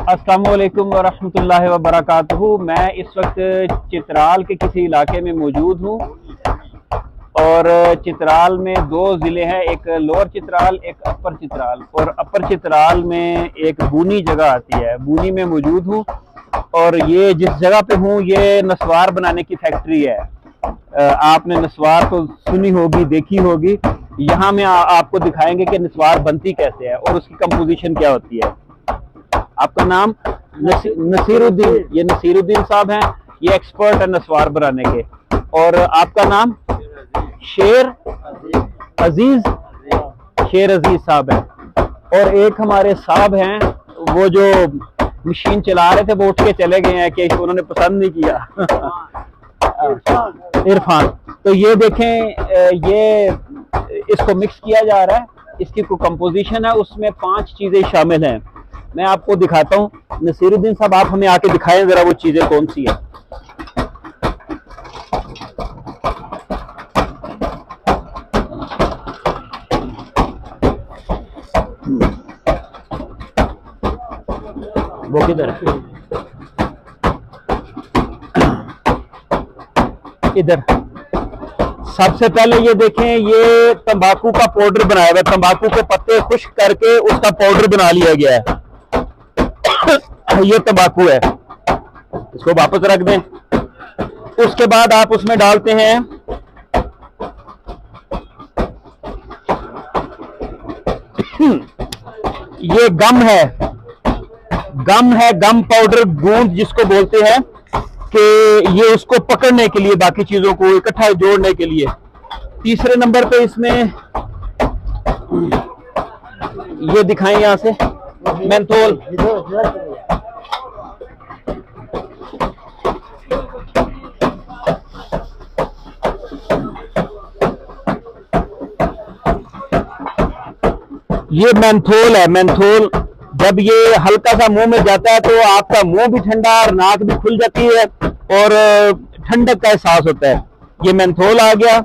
अस्सलामुअलैकुम वरहमतुल्लाहि वबरकातुहू। मैं इस वक्त चित्राल के किसी इलाके में मौजूद हूँ और चित्राल में दो ज़िले हैं, एक लोअर चित्राल, एक अपर चित्राल। और अपर चित्राल में एक बूनी जगह आती है, बूनी में मौजूद हूँ। और ये जिस जगह पे हूँ ये नस्वार बनाने की फैक्ट्री है। आपने नस्वार तो सुनी होगी, देखी होगी। यहाँ में आपको दिखाएंगे कि नस्वार बनती कैसे है और उसकी कंपोजिशन क्या होती है। आपका नाम? नसीरुद्दीन। ये नसीरुद्दीन साहब हैं, ये एक्सपर्ट है नस्वार बनाने के। और आपका नाम? शेर अजीज। शेर अजीज साहब हैं। और एक हमारे साहब हैं, वो जो मशीन चला रहे थे वो उठ के चले गए हैं कि उन्होंने पसंद नहीं किया। इरफान। तो ये देखें, ये इसको मिक्स किया जा रहा है। इसकी कोई कंपोजिशन है, उसमें 5 चीजें शामिल हैं। मैं आपको दिखाता हूँ। नसीरुद्दीन साहब, आप हमें आके दिखाएं जरा वो चीजें कौन सी है। वो किधर है? इधर। सबसे पहले ये देखें, ये तंबाकू का पाउडर बनाया हुआ है। तंबाकू के पत्ते खुश्क करके उसका पाउडर बना लिया गया है। ये तंबाकू है, इसको वापस रख दें। उसके बाद आप उसमें डालते हैं ये गम है, गम पाउडर, गूंद जिसको बोलते हैं, कि ये उसको पकड़ने के लिए, बाकी चीजों को इकट्ठा जोड़ने के लिए। तीसरे नंबर पे इसमें ये दिखाएं, यहां से मेंथोल। ये मेंथोल है। मेंथोल जब ये हल्का सा मुंह में जाता है तो आपका मुंह भी ठंडा और नाक भी खुल जाती है और ठंडक का एहसास होता है। ये मेंथोल आ गया।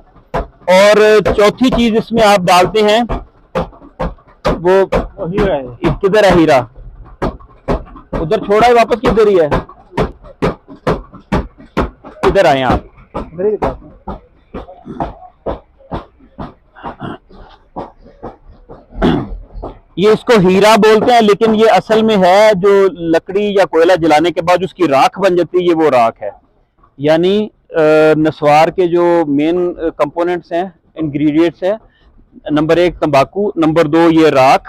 और चौथी चीज इसमें आप डालते हैं, वो हीरा है। किधर है हीरा? उधर छोड़ा है, वापस किधर ही है? इधर आए आप। ये इसको हीरा बोलते हैं, लेकिन ये असल में है जो लकड़ी या कोयला जलाने के बाद उसकी राख बन जाती है, ये वो राख है। यानी नस्वार के जो मेन कंपोनेंट्स हैं, इंग्रेडिएंट्स हैं, नंबर 1 तंबाकू, नंबर 2 ये राख,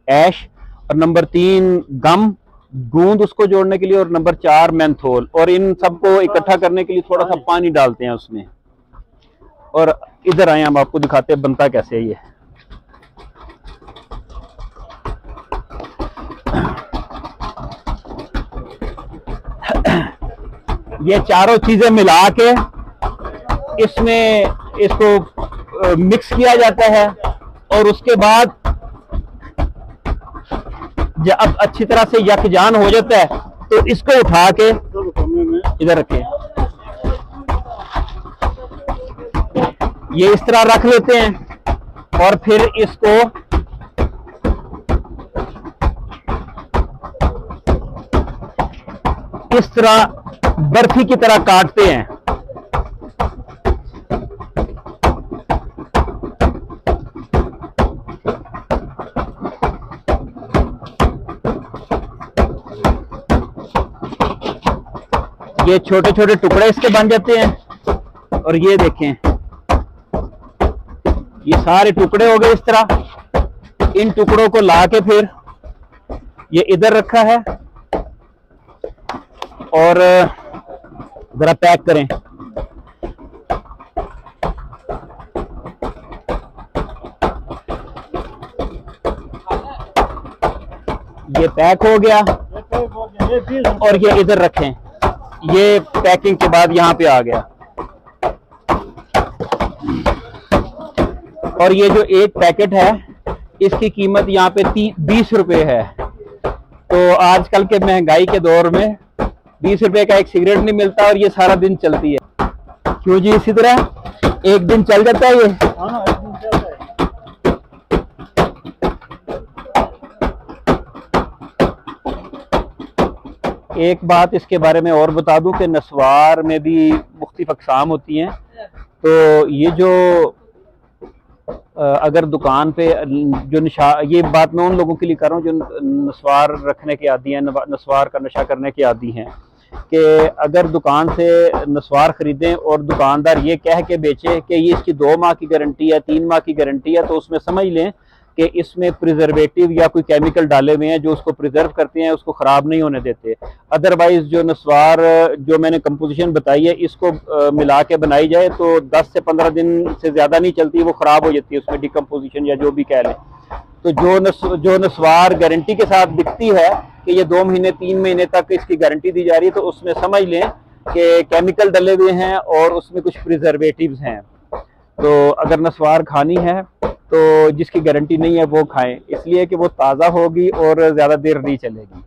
ऐश, और नंबर 3 गम, गूंद उसको जोड़ने के लिए, और नंबर 4 मेंथोल। और इन सबको इकट्ठा करने के लिए थोड़ा सा पानी डालते हैं उसमें। और इधर आए, हम आपको दिखाते हैं बनता कैसे है। ये चारों चीजें मिला के इसमें इसको मिक्स किया जाता है। और उसके बाद जब अच्छी तरह से यकजान हो जाता है तो इसको उठा के इधर रखें। ये इस तरह रख लेते हैं और फिर इसको इस तरह बर्फी की तरह काटते हैं। ये छोटे छोटे टुकड़े इसके बन जाते हैं। और ये देखें, ये सारे टुकड़े हो गए इस तरह। इन टुकड़ों को ला के फिर ये इधर रखा है और जरा पैक करें। ये पैक हो गया और ये इधर रखें। ये पैकिंग के बाद यहां पे आ गया। और ये जो एक पैकेट है इसकी कीमत यहाँ पे 20 रुपए है। तो आजकल के महंगाई के दौर में 20 रुपए का एक सिगरेट नहीं मिलता और ये सारा दिन चलती है। क्यों जी? इसी तरह एक दिन चल जाता है ये। एक बात इसके बारे में और बता दूं कि नस्वार में भी मुख्तलिफ अक़साम होती हैं। तो ये जो अगर दुकान पे जो ये बात मैं उन लोगों के लिए कर रहा हूँ जो नस्वार रखने के आदी हैं, नस्वार का नशा करने के आदी हैं, कि अगर दुकान से नस्वार ख़रीदें और दुकानदार ये कह के बेचे कि ये इसकी 2 माह की गारंटी है, 3 माह की गारंटी है, तो उसमें समझ लें कि इसमें प्रिजर्वेटिव या कोई केमिकल डाले हुए हैं जो उसको प्रिजर्व करते हैं, उसको ख़राब नहीं होने देते। अदरवाइज़ जो नस्वार जो मैंने कंपोजिशन बताई है, इसको मिला के बनाई जाए तो 10 से 15 दिन से ज़्यादा नहीं चलती, वो ख़राब हो जाती है, उसमें डिकम्पोजिशन या जो भी कह लें। तो जो नस्वार गारंटी के साथ बिकती है कि ये 2 महीने 3 महीने तक इसकी गारंटी दी जा रही है, तो उसमें समझ लें कि केमिकल डले हुए हैं और उसमें कुछ प्रिजर्वेटिव्स हैं। तो अगर नस्वार खानी है तो जिसकी गारंटी नहीं है वो खाएं, इसलिए कि वो ताज़ा होगी और ज़्यादा देर नहीं चलेगी।